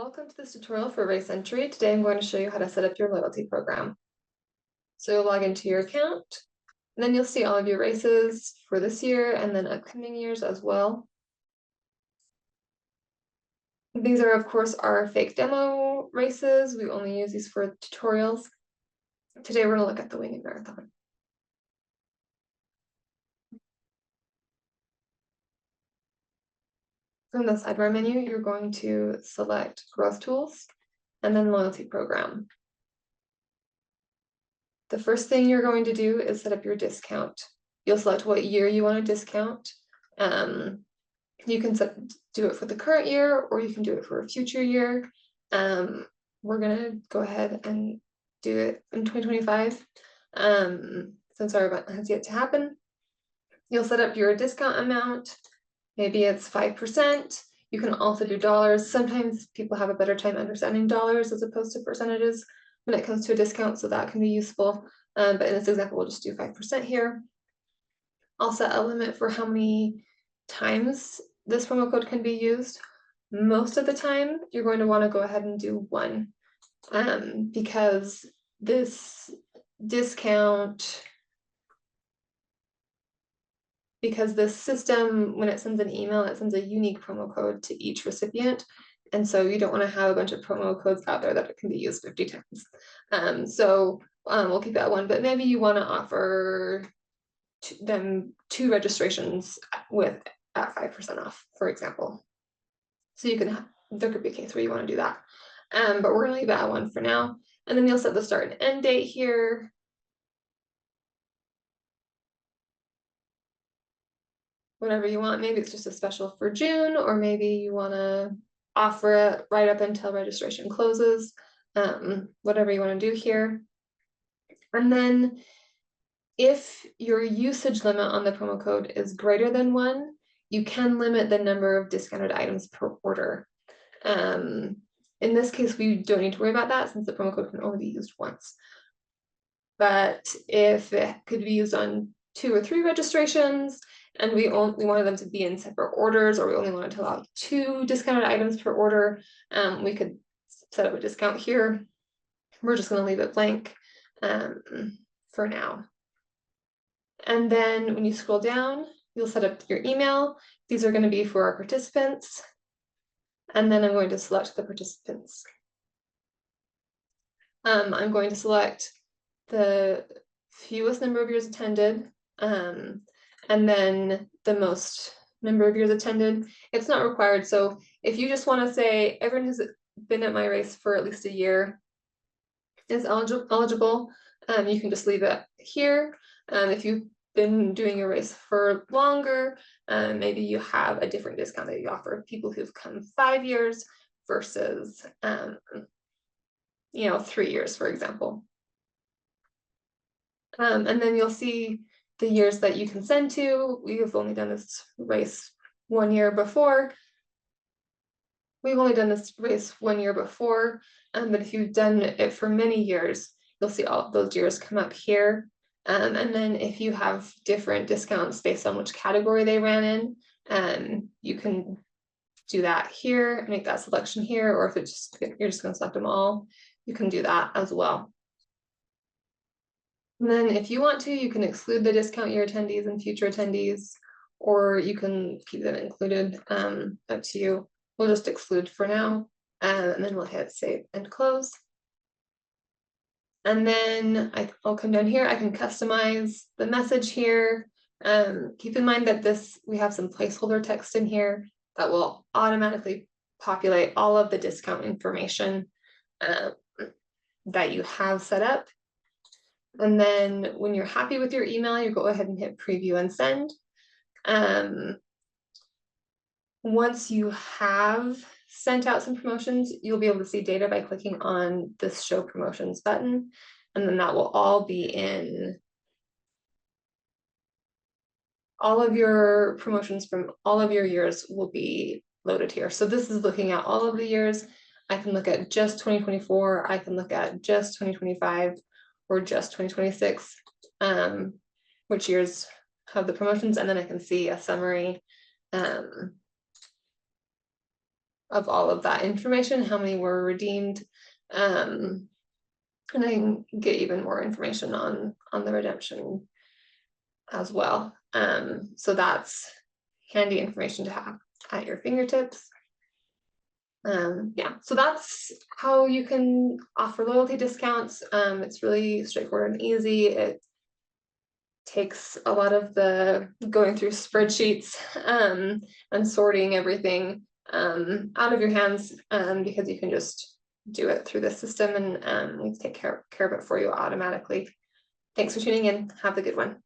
Welcome to this tutorial for Race Entry. Today I'm going to show you how to set up your loyalty program. So you'll log into your account, and then you'll see all of your races for this year and then upcoming years as well. These are, of course, our fake demo races. We only use these for tutorials. Today we're going to look at the Winged Marathon. From the sidebar menu, you're going to select Growth Tools and then Loyalty Program. The first thing you're going to do is set up your discount. You'll select what year you want to discount. You can do it for the current year, or you can do it for a future year. We're gonna go ahead and do it in 2025, since our event has yet to happen. You'll set up your discount amount. Maybe it's 5%. You can also do dollars. Sometimes people have a better time understanding dollars as opposed to percentages when it comes to a discount, so that can be useful. But in this example, we'll just do 5% here. I'll set a limit for how many times this promo code can be used. Most of the time, you're going to want to go ahead and do one, because this discount, because the system, when it sends an email, it sends a unique promo code to each recipient. And so you don't want to have a bunch of promo codes out there that it can be used 50 times. We'll keep that one, but maybe you want to offer them 2 registrations at 5% off, for example. So you can have, there could be a case where you want to do that. But we're going to leave that at 1 for now. And then you'll set the start and end date here. Whatever you want. Maybe it's just a special for June, or maybe you want to offer it right up until registration closes. Whatever you want to do here. And then if your usage limit on the promo code is greater than 1, you can limit the number of discounted items per order. In this case, we don't need to worry about that since the promo code can only be used once. But if it could be used on 2 or 3 registrations, and we wanted them to be in separate orders, or we only wanted to allow 2 discounted items per order, we could set up a discount here. We're just going to leave it blank for now. And then when you scroll down, you'll set up your email. These are going to be for our participants. And then I'm going to select the participants. I'm going to select the fewest number of years attended, and then the most number of years attended. It's not required. So if you just want to say everyone who's been at my race for at least a year is eligible, you can just leave it here. If you've been doing your race for longer, maybe you have a different discount that you offer people who've come 5 years versus 3 years, for example. And then you'll see the years that you can send to. We have only done this race 1 year before. We've only done this race 1 year before, but if you've done it for many years, you'll see all of those years come up here. And then if you have different discounts based on which category they ran in, you can do that here, make that selection here, or if you're just going to select them all, you can do that as well. And then if you want to, you can exclude the discount year attendees and future attendees, or you can keep them included, up to you. We'll just exclude for now, and then we'll hit save and close. And then I'll come down here, I can customize the message here. Keep in mind that we have some placeholder text in here that will automatically populate all of the discount information that you have set up. And then when you're happy with your email, you go ahead and hit preview and send. Once you have sent out some promotions, you'll be able to see data by clicking on this show promotions button, and then that will all be in all of your promotions from all of your years will be loaded here. So this is looking at all of the years. I can look at just 2024, I can look at just 2025, or just 2026, which years have the promotions, and then I can see a summary of all of that information, how many were redeemed. And I can get even more information on the redemption as well. So that's handy information to have at your fingertips. Yeah, so that's how you can offer loyalty discounts. It's really straightforward and easy. It takes a lot of the going through spreadsheets and sorting everything out of your hands, because you can just do it through the system, and we take care of it for you automatically. Thanks for tuning in. Have a good one.